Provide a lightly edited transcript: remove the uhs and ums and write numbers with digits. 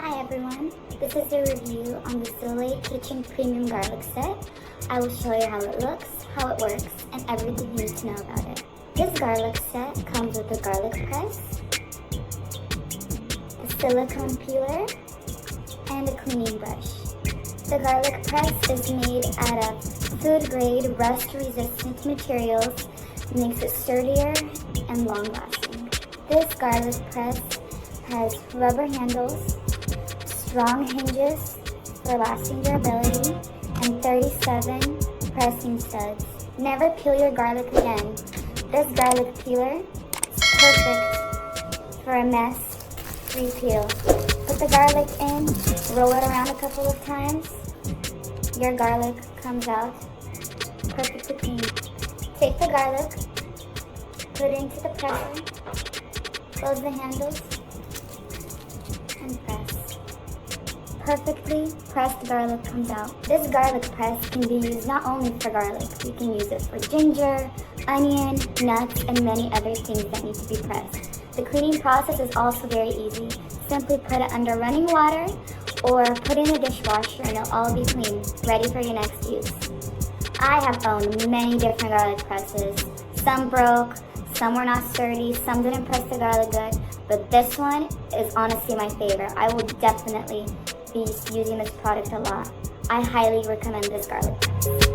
Hi everyone, this is a review on the Zyliss Kitchen Premium Garlic Set. I will show you how it looks, how it works, and everything you need to know about it. This garlic set comes with a garlic press, a silicone peeler, and a cleaning brush. The garlic press is made out of food-grade, rust-resistant materials, makes it sturdier and long-lasting. This garlic press has rubber handles, strong hinges for lasting durability, and 37 pressing studs. Never peel your garlic again. This garlic peeler is perfect for a mess-free peel. Put the garlic in, roll it around a couple of times. Your garlic comes out perfectly clean. Take the garlic, put it into the presser, close the handles, and press. Perfectly pressed garlic comes out. This garlic press can be used not only for garlic, you can use it for ginger, onion, nuts, and many other things that need to be pressed. The cleaning process is also very easy. Simply put it under running water or put it in a dishwasher and it'll all be clean, ready for your next use. I have owned many different garlic presses. Some broke, some were not sturdy, some didn't press the garlic good, but this one is honestly my favorite. I will definitely be using this product a lot. I highly recommend this garlic press.